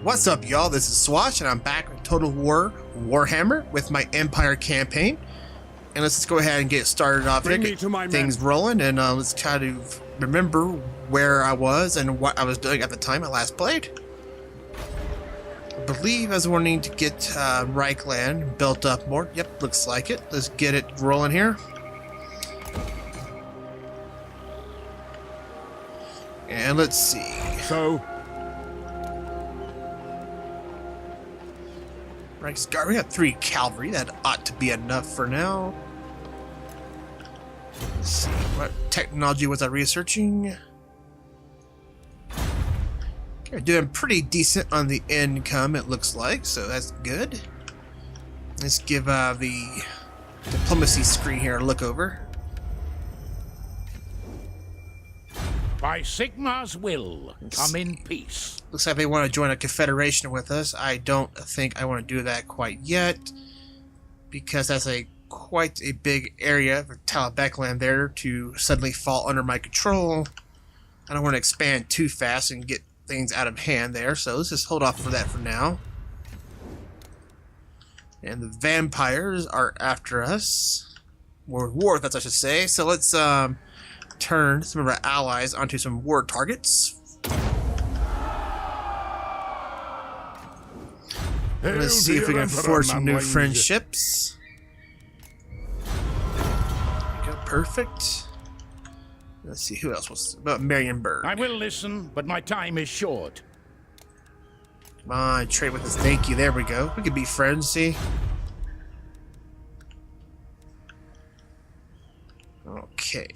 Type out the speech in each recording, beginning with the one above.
What's up, y'all? This is Swash, and I'm back with Total War Warhammer with my Empire campaign. And let's just go ahead and get started off here, get things rolling, and let's try to remember where I was and what I was doing at the time I last played. I believe I was wanting to get Reichland built up more. Yep, looks like it. Let's get it rolling here. And let's see. So, Reichsguard, we got 3 cavalry. That ought to be enough for now. Let's see, what technology was I researching? Okay, doing pretty decent on the income, it looks like, so that's good. Let's give the diplomacy screen here a look over. by Sigmar's will, come in peace. Looks like they want to join a confederation with us. I don't think I want to do that quite yet, because that's quite a big area for Talabecland there to suddenly fall under my control. I don't want to expand too fast and get things out of hand there, so let's just hold off for that for now. And the vampires are after us. War threats, I should say. So let's turn some of our allies onto some war targets. Let's see if we can forge some new friendships. There we go, perfect. Let's see who else was about Marienburg. I will listen, but my time is short. Come on, trade with us. Thank you. There we go. We could be friends, see? Okay.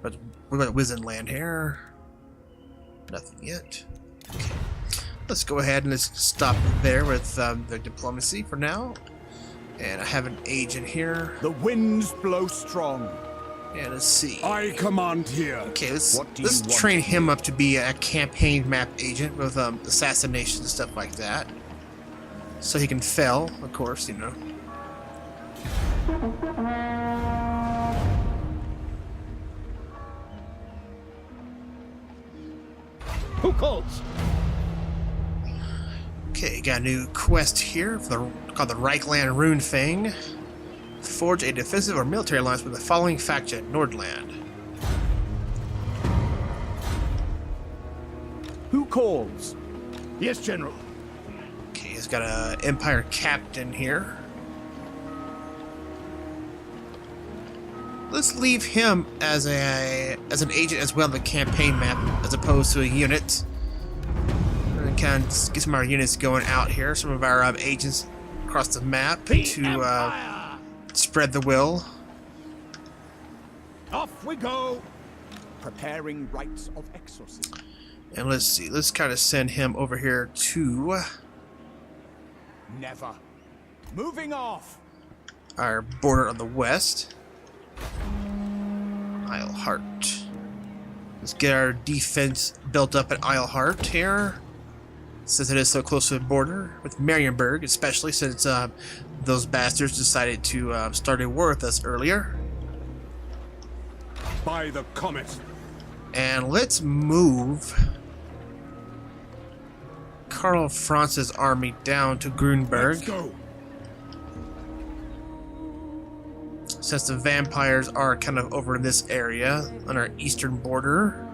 But what about Wizenland here? Nothing yet. Okay. Let's go ahead and let's stop there with the diplomacy for now. And I have an agent here. The winds blow strong. Yeah, let's see. I command here. Okay, let's train him up to be a campaign map agent with assassination and stuff like that. So he can fail, of course, you know. Who calls? Okay, got a new quest here for called the Reichland Rune Fang. Forge a defensive or military alliance with the following faction: Nordland. Who calls? Yes, General. Okay, he's got an Empire captain here. Let's leave him as an agent as well, the campaign map, as opposed to a unit. And kind of get some of our units going out here. Some of our agents across the map to spread the will. Off we go. Preparing rites of exorcism. And let's see. Let's kind of send him over here to Never. Moving off. our border on the west. Isleheart. Let's get our defense built up at Isleheart here, since it is so close to the border with Marienburg, especially since those bastards decided to start a war with us earlier. By the comet. And let's move Karl Franz's army down to Grunberg. Let's go. Since the vampires are kind of over in this area on our eastern border.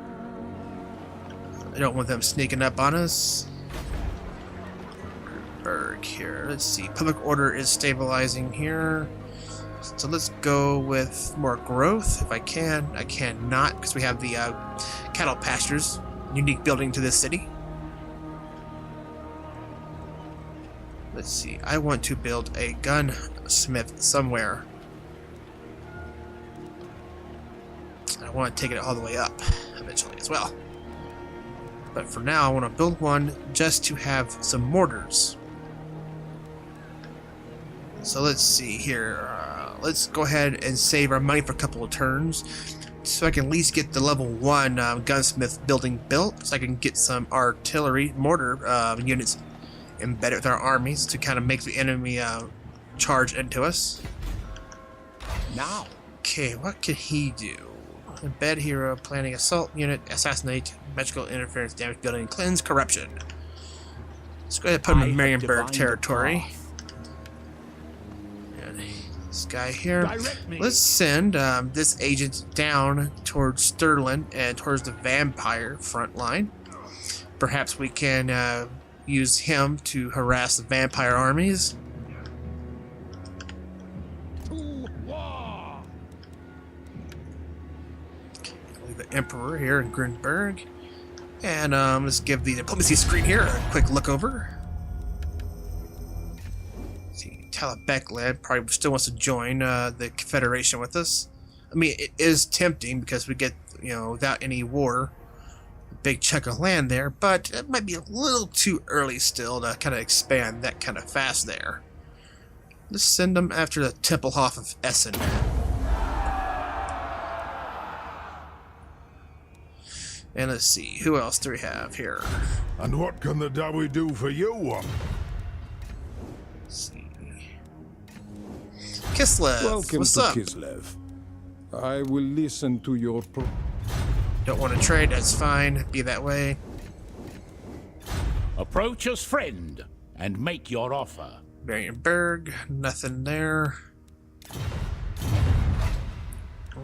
I don't want them sneaking up on us. Berg here. Let's see. Public order is stabilizing here. So let's go with more growth if I can. I cannot because we have the cattle pastures. Unique building to this city. Let's see. I want to build a gunsmith somewhere. I want to take it all the way up eventually as well. But for now, I want to build one just to have some mortars. So let's see here. Let's go ahead and save our money for a couple of turns, so I can at least get the level 1 gunsmith building built, so I can get some artillery mortar units embedded with our armies to kind of make the enemy charge into us. Now. Okay, what can he do? embed hero, planning assault unit, assassinate, magical interference, damage building, cleanse, corruption. Let's go ahead and put him in Marienburg territory. And this guy here. Let's send this agent down towards Sterling and towards the vampire front line. Perhaps we can use him to harass the vampire armies. The Emperor here in Grunberg. And let's give the diplomacy screen here a quick look over. Let's see, Talabek probably still wants to join the Confederation with us. I mean, it is tempting because we get, you know, without any war, a big chunk of land there, but it might be a little too early still to kind of expand that kind of fast there. Let's send them after the Tempelhof of Essen. And let's see, who else do we have here? And what can the Dawi do for you? Let's see. Kislev, Welcome what's to up? Kislev. I will listen to your Don't want to trade, that's fine. Be that way. Approach as friend and make your offer. Marienburg, nothing there.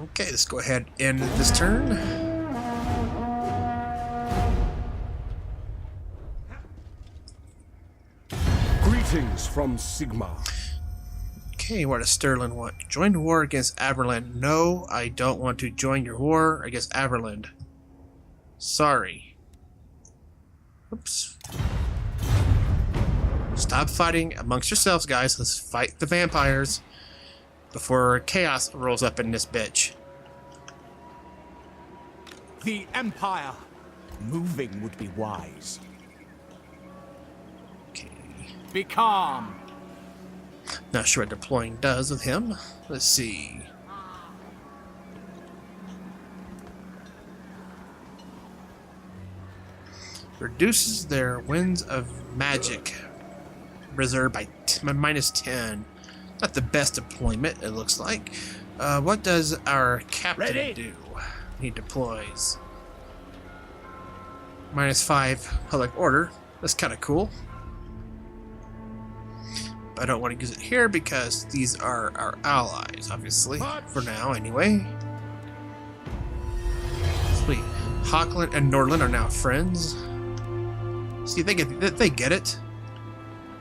Okay, let's go ahead and end this turn. greetings from Sigma. Okay, what does Sterling want? Join the war against Averland. No, I don't want to join your war against Averland. Sorry. Oops. Stop fighting amongst yourselves, guys. Let's fight the vampires before chaos rolls up in this bitch. The Empire. Moving would be wise. Okay. Be calm. Not sure what deploying does with him. Let's see. Reduces their winds of magic reserve by minus 10. Not the best deployment, it looks like. What does our captain do? He deploys. Minus 5 public order. That's kind of cool. But I don't want to use it here because these are our allies, obviously. For now, anyway. Sweet. Hockland and Nordland are now friends. See, they get it.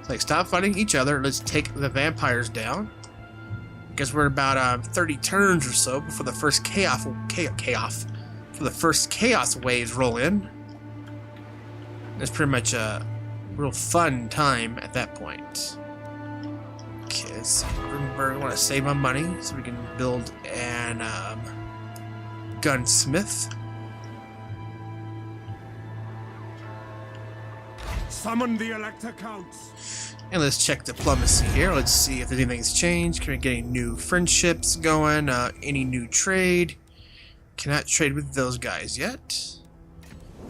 It's like, stop fighting each other. Let's take the vampires down. Because we're about 30 turns or so before the first chaos waves roll in. It's pretty much a real fun time at that point. Okay, so I want to save my money so we can build an gunsmith. Summon the Elector Counts. And let's check diplomacy here. Let's see if anything's changed. Can we get any new friendships going? Any new trade? Cannot trade with those guys yet.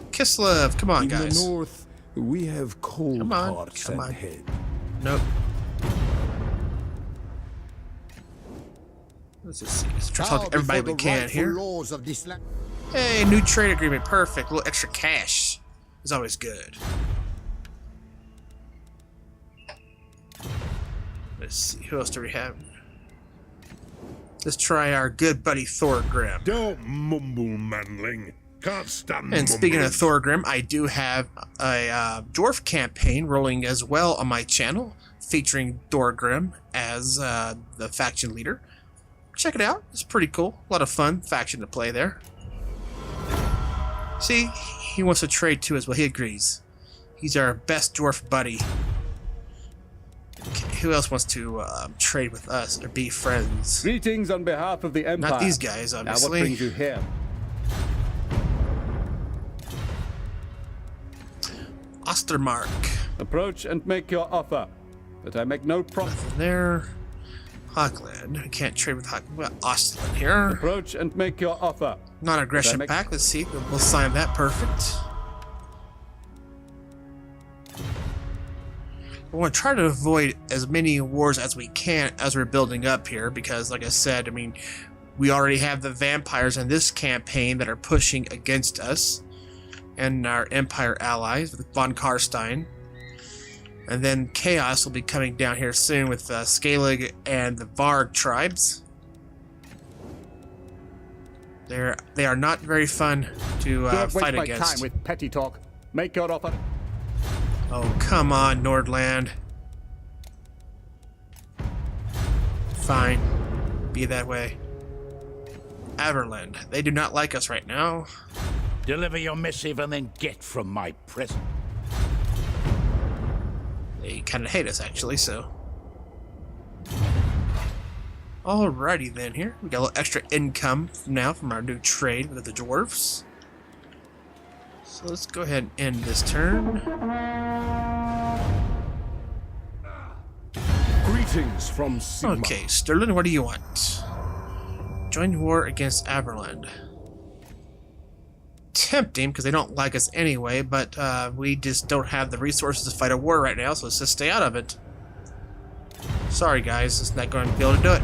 Kislev, come on, guys. In the north, we have cold hearts and head. Nope. Let's just see. Let's try to talk to everybody we can here. Hey, new trade agreement. Perfect. A little extra cash is always good. Let's see. Who else do we have? Let's try our good buddy Thorgrim. Don't mumble, manling. Can't stand And speaking of Thorgrim, I do have a dwarf campaign rolling as well on my channel, featuring Thorgrim as the faction leader. Check it out. It's pretty cool. A lot of fun faction to play there. See, he wants to trade too as well. He agrees. He's our best dwarf buddy. Okay, who else wants to trade with us or be friends? Greetings on behalf of the Empire. Not these guys, obviously. Now what brings you here? Ostermark. Approach and make your offer. But I make no promise. Nothing there. Hockland. I can't trade with Hockland. We got Ostland here. Approach and make your offer. Non-aggression pact. Let's see. We'll sign that. Perfect. We want to try to avoid as many wars as we can as we're building up here because, like I said, I mean, We already have the vampires in this campaign that are pushing against us and our Empire allies with von Karstein. And then Chaos will be coming down here soon with Scalig and the Varg tribes. They are not very fun to fight Don't waste my against. time with petty talk. Make your offer. Oh, come on, Nordland. Fine. Be that way. Averland. They do not like us right now. Deliver your missive and then get from my presence. They kind of hate us, actually, so... Alrighty then, here. We got a little extra income now from our new trade with the dwarfs. So let's go ahead and end this turn. Greetings from Sigma. Okay, Sterling, what do you want? Join war against Averland. Tempting, because they don't like us anyway, but we just don't have the resources to fight a war right now, so let's just stay out of it. Sorry, guys, it's not going to be able to do it.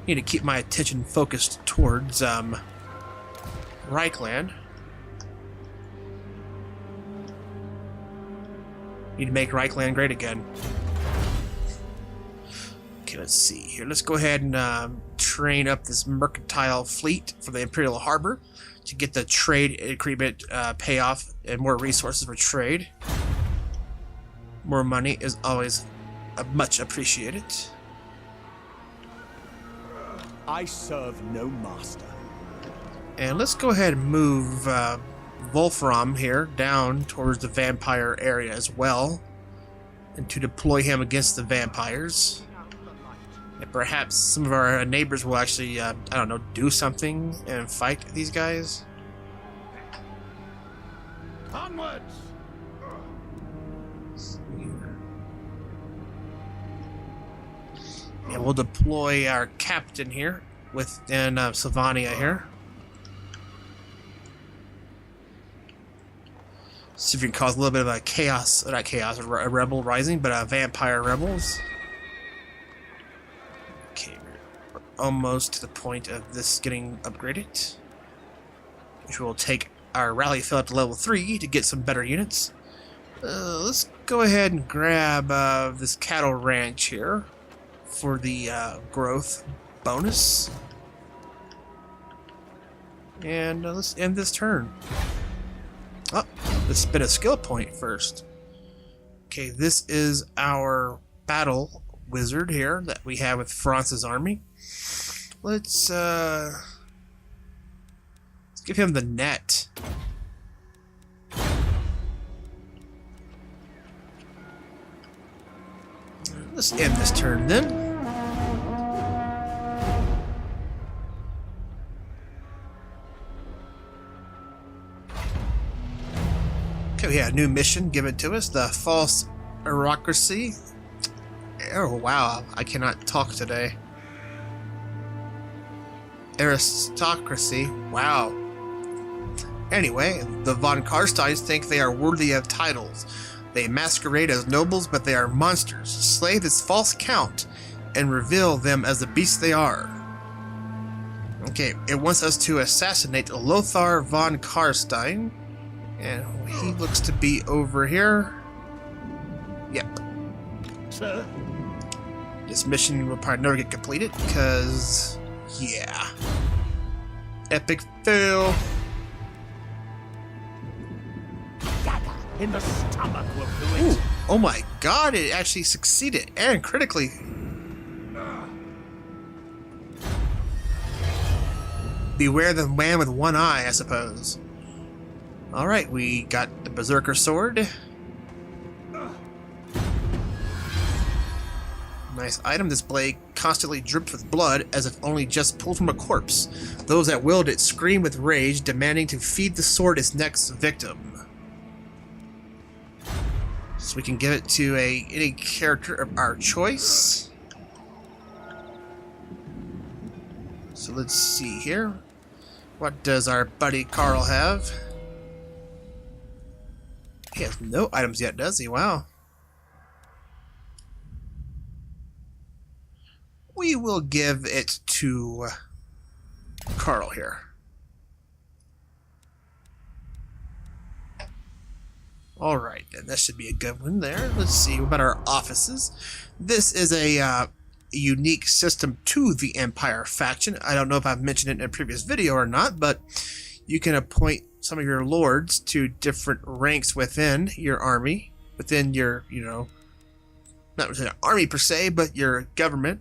Need to keep my attention focused towards Reichland. Need to make Reichland great again. Okay, let's see here. Let's go ahead and train up this mercantile fleet for the Imperial Harbor to get the trade agreement payoff and more resources for trade. More money is always much appreciated. I serve no master. And let's go ahead and move Wolfram here down towards the vampire area as well, and to deploy him against the vampires. And perhaps some of our neighbors will actually, I don't know, do something and fight these guys. Onwards! And we'll deploy our captain here within Sylvania here. See if we can cause a little bit of a chaos, not chaos, a rebel rising, but vampire rebels. Okay, we're almost to the point of this getting upgraded, which will take our rally fill up to level 3 to get some better units. Let's go ahead and grab this cattle ranch here for the growth bonus. And let's end this turn. Oh, let's spin a skill point first. Okay, this is our battle wizard here that we have with Franz's army. Let's give him the net. Let's end this turn then. Okay, we have a new mission given to us, the false aristocracy. Oh wow, I cannot talk today. Aristocracy, wow. Anyway, the von Karsteins think they are worthy of titles. They masquerade as nobles, but they are monsters. Slay this false count and reveal them as the beasts they are. Okay, it wants us to assassinate Lothar von Karstein. And he looks to be over here. Yep. Sir? This mission will probably never get completed because, yeah. Epic fail. In the stomach will do it. Ooh, oh my god, it actually succeeded, and critically. Beware the man with one eye, I suppose. Alright, we got the Berserker Sword. Nice item. This blade constantly drips with blood as if only just pulled from a corpse. Those that wield it scream with rage, demanding to feed the sword its next victim. So we can give it to any character of our choice. So let's see here. What does our buddy Carl have? He has no items yet, does he? Wow. We will give it to Carl here. Alright, then that should be a good one there. Let's see, what about our offices? This is a unique system to the Empire faction. I don't know if I've mentioned it in a previous video or not, but you can appoint some of your lords to different ranks within your army, within your, not within an army per se, but your government,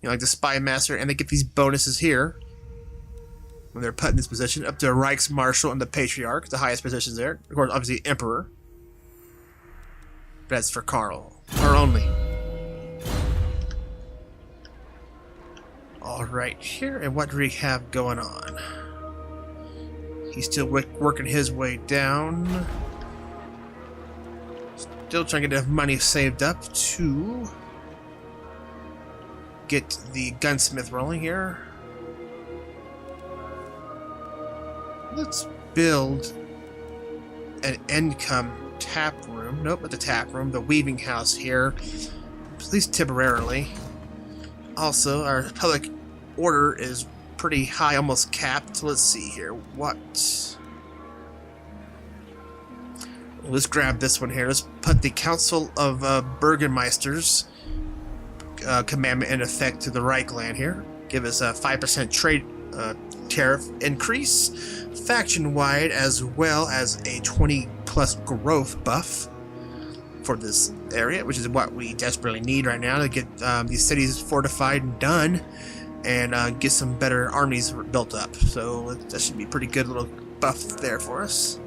like the Spy Master, and they get these bonuses here when they're put in this position, up to a Reichsmarshal and the Patriarch, the highest positions there. Of course, obviously, Emperor. But that's for Carl. Or only. Alright, here, and what do we have going on? He's still working his way down. Still trying to get enough money saved up to get the gunsmith rolling here. Let's build an income tap room. Nope, not the tap room. The weaving house here, at least temporarily. Also, our public order is pretty high, almost capped. Let's see here. What? Let's grab this one here. Let's put the Council of Burgenmeisters commandment in effect to the Reichland here. Give us a 5% trade tariff increase. Faction-wide, as well as a 20+ growth buff for this area, which is what we desperately need right now to get these cities fortified and done, and get some better armies built up. So that should be a pretty good little buff there for us.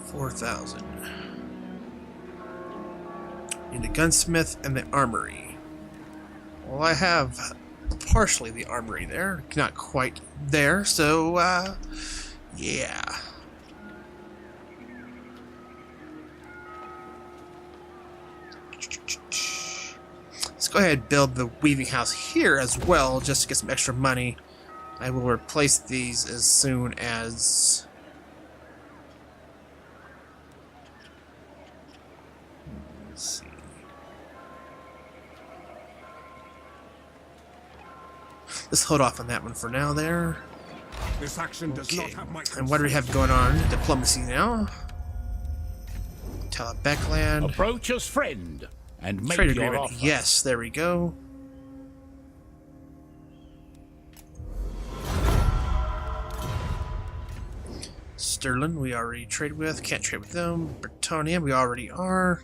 4,000. Need the gunsmith and the armory. Well, I have partially the armory there, not quite there, so yeah. Let's go ahead and build the weaving house here as well, just to get some extra money. I will replace these as soon as let's see. Let's hold off on that one for now there. This action does not have my And what do we have going on? Diplomacy now. Telebeckland. Approach as friend and make Trade your agreement. offer. Yes, there we go. Sterling, we already trade with. Can't trade with them. Britannia, we already are.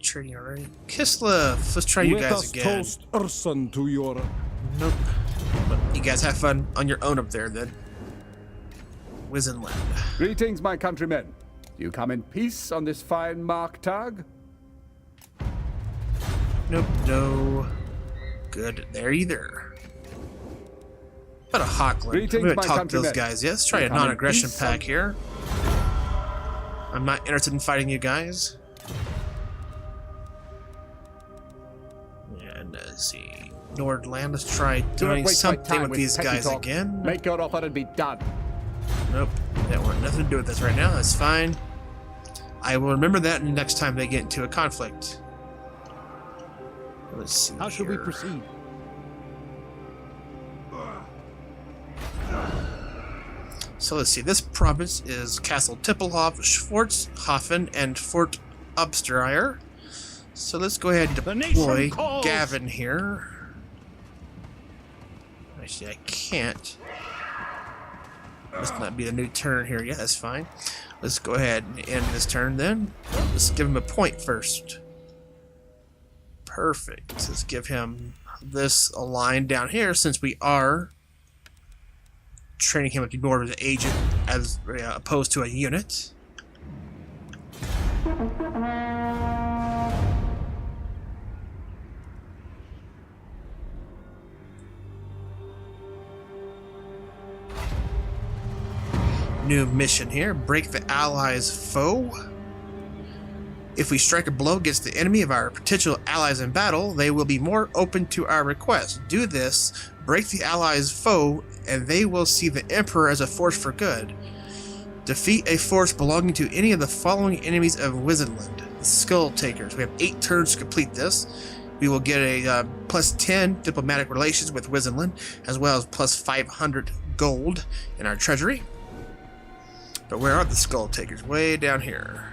Trading already. Kislev, let's try you guys again. Toast Urson to your... Nope. But you guys have fun on your own up there then. Wizenland. Greetings, my countrymen. Do you come in peace on this fine Marktag? Nope, no. Good there either. What a Hockland. Greetings, I'm gonna my talk to those countrymen. guys. Yeah, let's try a Come in non-aggression peace pack here. I'm not interested in fighting you guys. And let's see. Nordland, let's try Do not doing waste my something time with these petty guys talk. again. Make your offer and be done. Nope, that want nothing to do with this right now. That's fine. I will remember that next time they get into a conflict. Let's see. How should we here. proceed? So let's see. This province is Castle Tippelhof, Schwarzhofen, and Fort Obstreier. So let's go ahead and The deploy nation calls. Gavin here. Actually, I can't. Must not be a new turn here yet. That's fine. Let's go ahead and end this turn then. Let's give him a point first. Perfect. Let's give him this a line down here, since we are training him to be more of an agent as opposed to a unit. New mission here. Break the Allies' foe. If we strike a blow against the enemy of our potential allies in battle, they will be more open to our request. Do this, break the allies' foe, and they will see the Emperor as a force for good. Defeat a force belonging to any of the following enemies of Wizenland. The Skull Takers. We have 8 turns to complete this. We will get a plus 10 diplomatic relations with Wizenland, as well as plus 500 gold in our treasury. But where are the Skull Takers? Way down here.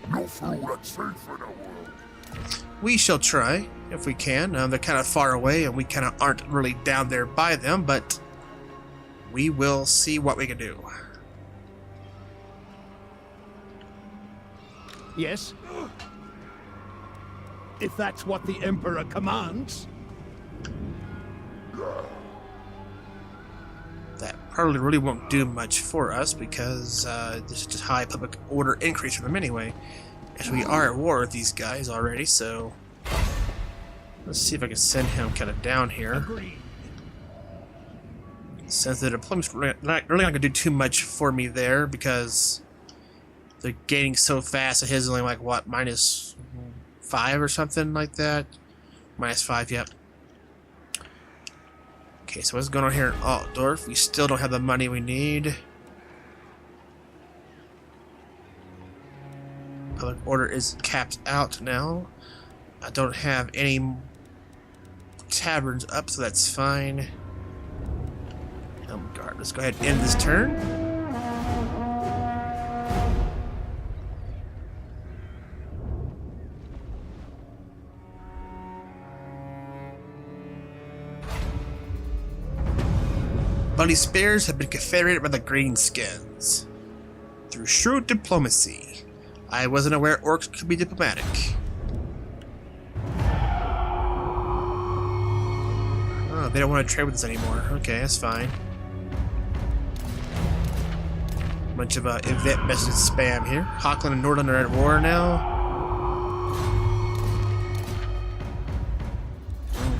No fool that's safe in the world. We shall try, if we can. They're kind of far away, and we kind of aren't really down there by them, but we will see what we can do. Yes? If that's what the Emperor commands. That probably really won't do much for us because this is just high public order increase for them anyway. As we are at war with these guys already, so let's see if I can send him kind of down here. Agreed. Since the deployment's really not going to do too much for me there because they're gaining so fast. His is only like what, -5 or something like that. -5, yep. Okay, so what's going on here in Altdorf? We still don't have the money we need. Public order is capped out now. I don't have any taverns up, so that's fine. Oh my god, let's go ahead and end this turn. Bloody Spears have been confederated by the Greenskins. Through shrewd diplomacy, I wasn't aware orcs could be diplomatic. Oh, they don't want to trade with us anymore. Okay, that's fine. Bunch of event message spam here. Hockland and Nordland are at war now.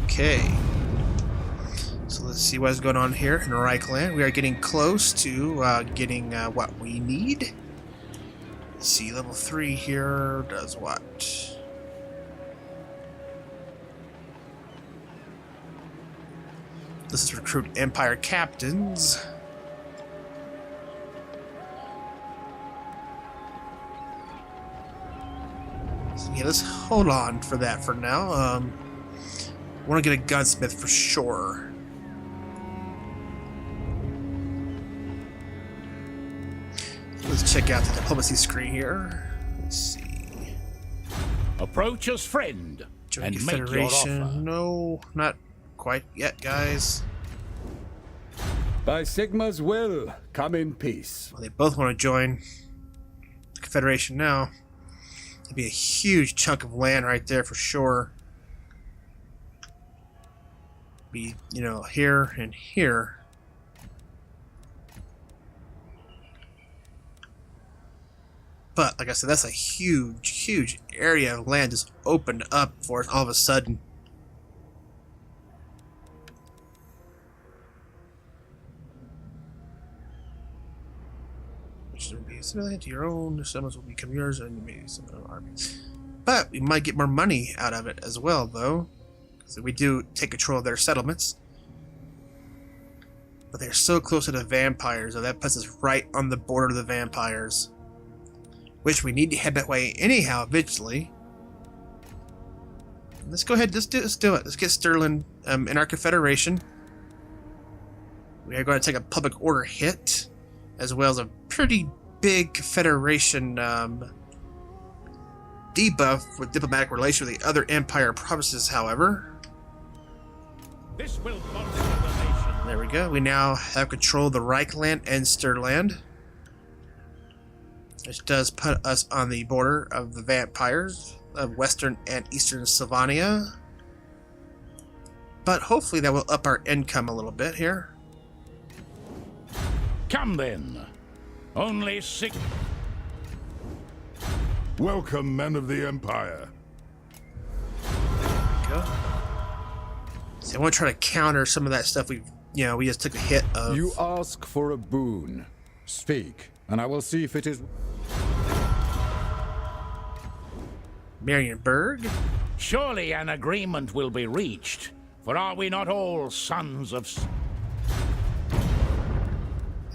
Okay. So let's see what's going on here in Reichland. We are getting close to getting what we need. Let's see, level 3 here does what? This is recruit Empire captains. So yeah, let's hold on for that for now. I want to get a gunsmith for sure. Let's check out the diplomacy screen here. Let's see. Approach as friend Join and make your Confederation. offer. No, not quite yet, guys. By Sigma's will, come in peace. Well, they both want to join the Confederation now. It'd be a huge chunk of land right there for sure. Be, you know, here and here. But, like I said, that's a huge, huge area of land just opened up for us all of a sudden. Which will be similar to your own, settlements will become yours, and maybe some other armies. But we might get more money out of it as well, though. Because we do take control of their settlements. But they're so close to the vampires, so that puts us right on the border of the vampires. Which we need to head that way anyhow, eventually. Let's go ahead, let's do it. Let's get Sterling in our Confederation. We are going to take a public order hit, as well as a pretty big Confederation debuff with diplomatic relations with the other Empire provinces, however. This will bond the nation. There we go. We now have control of the Reichland and Stirland. Which does put us on the border of the vampires of Western and Eastern Sylvania. But hopefully that will up our income a little bit here. Come then. Only 6. Welcome, men of the Empire. Go. So I want to try to counter some of that stuff we just took a hit of. You ask for a boon. Speak, and I will see if it is... Marienburg. Surely an agreement will be reached, for are we not all sons of...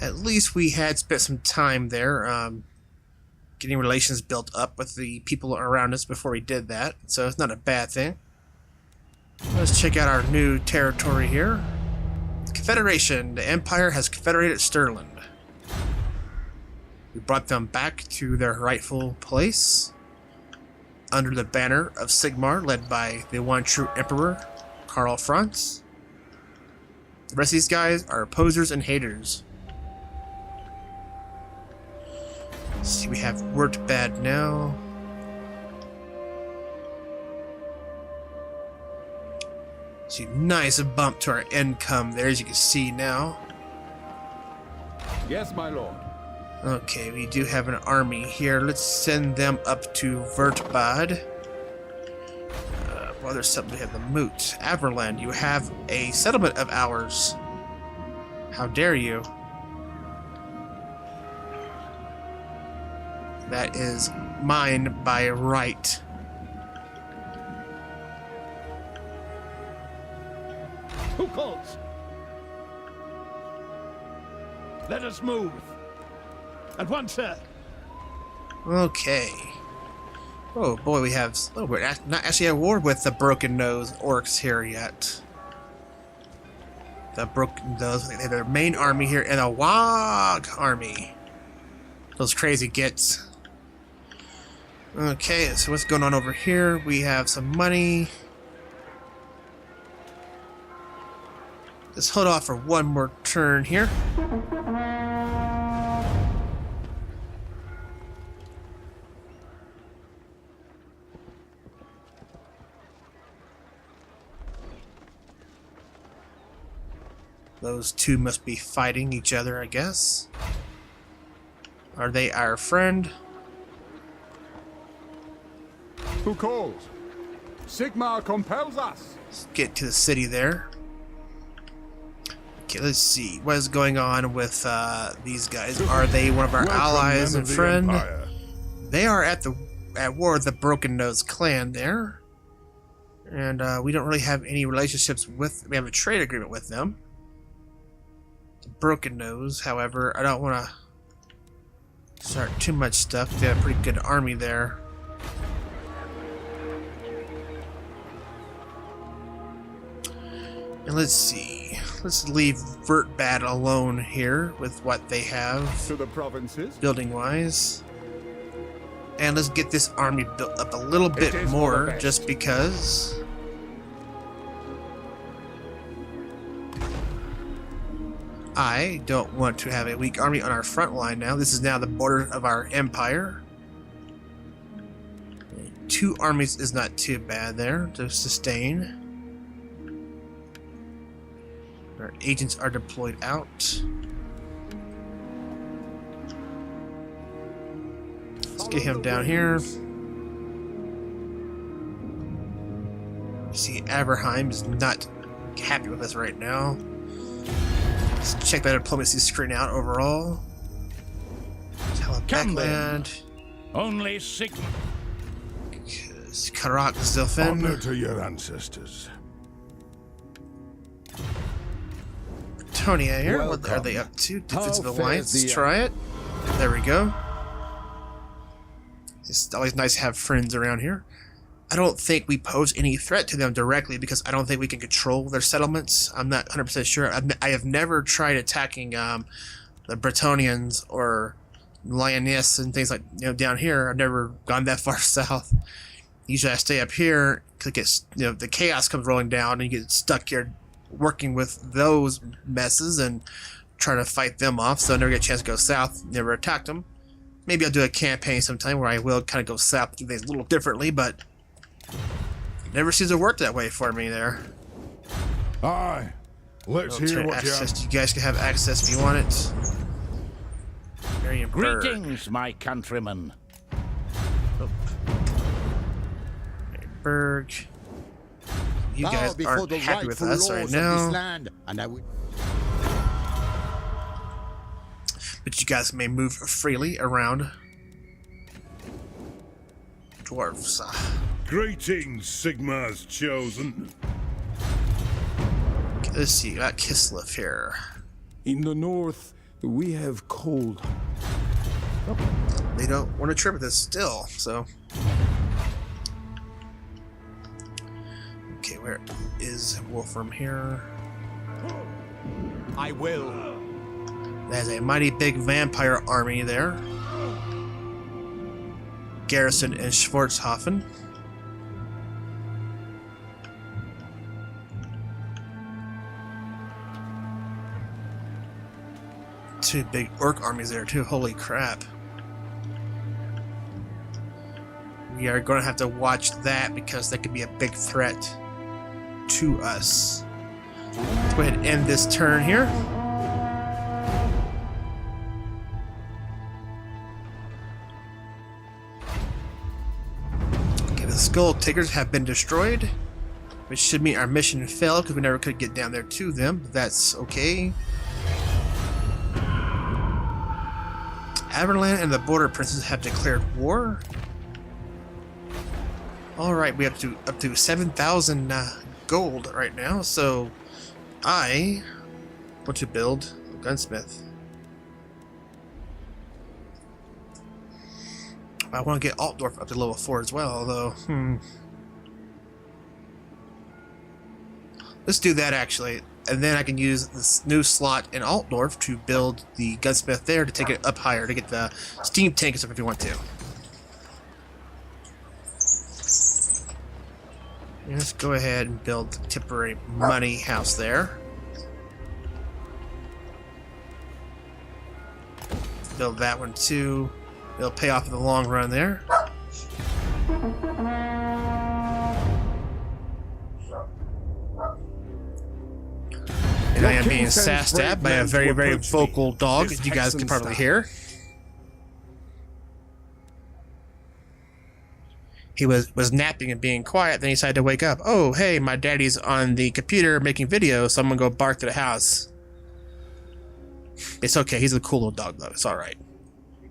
At least we had spent some time there, getting relations built up with the people around us before we did that, so it's not a bad thing. Let's check out our new territory here. Confederation. The Empire has confederated Stirland. We brought them back to their rightful place under the banner of Sigmar, led by the one true Emperor, Karl Franz. The rest of these guys are opposers and haters. Let's see, we have worked bad now. See, nice bump to our income there, as you can see now. Yes, my lord. Okay, we do have an army here. Let's send them up to Vertbad. Well, there's something we have the Moot. Averland, you have a settlement of ours. How dare you? That is mine by right. Who calls? Let us move. At once, sir. Okay. Oh boy, we have... Oh, we're not actually at war with the Broken Nose orcs here yet. The Broken Nose, they have their main army here, and a Wog army. Those crazy gits. Okay, so what's going on over here? We have some money. Let's hold off for one more turn here. Those two must be fighting each other, I guess. Are they our friend? Who calls? Sigmar compels us. Let's get to the city there. Okay, let's see. What is going on with these guys? Are they one of our allies and friend? They are at war with the Broken Nose clan there. And we don't really have any relationships with... We have a trade agreement with them. The Broken Nose, however, I don't want to start too much stuff. They have a pretty good army there. And let's see. Let's leave Vertbad alone here with what they have to the provinces, building-wise. And let's get this army built up a little bit more, just because. I don't want to have a weak army on our front line now. This is now the border of our empire. 2 armies is not too bad there to sustain. Our agents are deployed out. Let's get him down here. You see, Averheim is not happy with us right now. Let's check that diplomacy screen out overall. Backland. Only Sigma. Karak Zilfin. Honor to your ancestors. Bretonia here. What are they up to? Defensive Alliance. Let's try it. There we go. It's always nice to have friends around here. I don't think we pose any threat to them directly because I don't think we can control their settlements. I'm not 100% sure. I have never tried attacking the Bretonians or Lyonesse and things like down here. I've never gone that far south. Usually I stay up here because the chaos comes rolling down and you get stuck here working with those messes and trying to fight them off. So I never get a chance to go south. Never attacked them. Maybe I'll do a campaign sometime where I will kind of go south, do things a little differently, but never seems to work that way for me there. Aye. Let's hear what access. You guys can have access if you want it. Marienburg. Greetings, my countrymen. Marienburg. You guys aren't happy with us right now. But you guys may move freely around. Dwarves. Greetings, Sigmar's chosen. Let's see, got Kislev here. In the north, we have cold. They don't want to trip with us still, so. Okay, where is Wolfram here? I will. There's a mighty big vampire army there. Garrison in Schwarzhofen. Two big orc armies there too, holy crap. We are going to have to watch that because that could be a big threat to us. Let's go ahead and end this turn here. Okay, the Skull Takers have been destroyed, which should mean our mission failed because we never could get down there to them. But that's okay. Averland and the Border Princes have declared war. Alright, we have up to 7,000 gold right now, so I want to build a gunsmith. I want to get Altdorf up to level 4 as well, although, let's do that actually, and then I can use this new slot in Altdorf to build the gunsmith there to take it up higher, to get the steam tank and stuff if you want to. Let's go ahead and build the temporary money house there. Build that one too. It'll pay off in the long run there. And I am being sassed at by a very, very vocal dog, as you guys can probably hear. He was napping and being quiet, then he decided to wake up. Oh, hey, my daddy's on the computer making videos, so I'm gonna go bark to the house. It's okay, he's a cool little dog though, it's alright.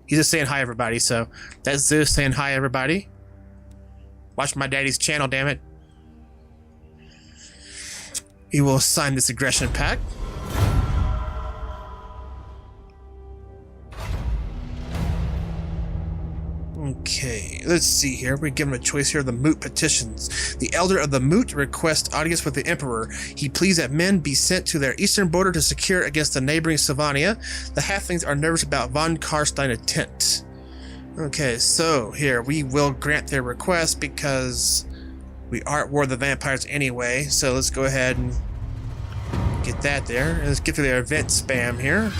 He's just saying hi everybody, so that's Zeus saying hi everybody. Watch my daddy's channel, damn it. He will sign this aggression pact. Okay, let's see here. We give him a choice here. The Moot petitions. The Elder of the Moot requests audience with the Emperor. He pleads that men be sent to their eastern border to secure against the neighboring Sylvania. The halflings are nervous about von Karstein attempt. Okay, so here we will grant their request because we are at war with the vampires anyway. So let's go ahead and get that there. And let's get to their event spam here.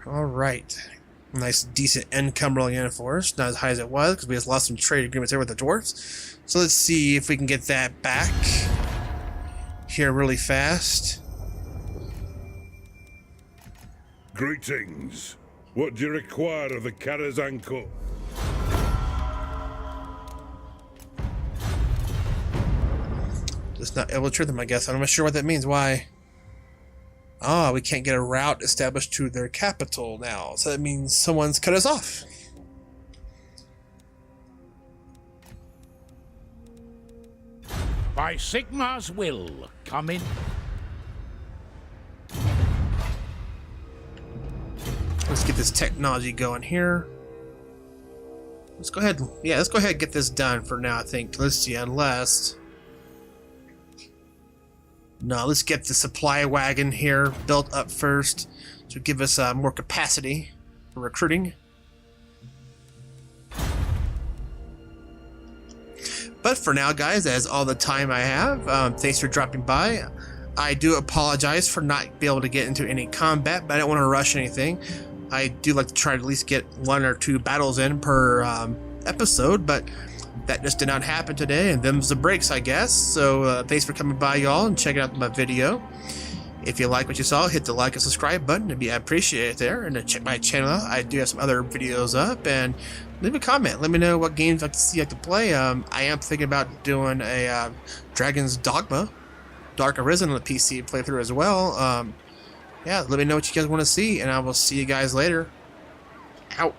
Alright. Nice, decent income rolling in for us. Not as high as it was, because we just lost some trade agreements there with the dwarves. So let's see if we can get that back here really fast. Greetings. What do you require of the Karazanko? Just not able to trade them, I guess. I'm not sure what that means. Why? Ah, we can't get a route established to their capital now. So that means someone's cut us off. By Sigmar's will, come in. Let's get this technology going here. Let's go ahead. Yeah, let's go ahead and get this done for now, I think. Let's see, unless... No, let's get the supply wagon here built up first to give us more capacity for recruiting. But for now, guys, that's all the time I have. Thanks for dropping by. I do apologize for not being able to get into any combat, but I don't want to rush anything. I do like to try to at least get 1 or 2 battles in per episode, but that just did not happen today, and them's the breaks, I guess. So thanks for coming by, y'all, and checking out my video. If you like what you saw, hit the like and subscribe button. I appreciate it there. And check my channel out. I do have some other videos up. And leave a comment. Let me know what games I can see I can play. I am thinking about doing a Dragon's Dogma, Dark Arisen on the PC playthrough as well. Yeah, let me know what you guys want to see, and I will see you guys later. Out.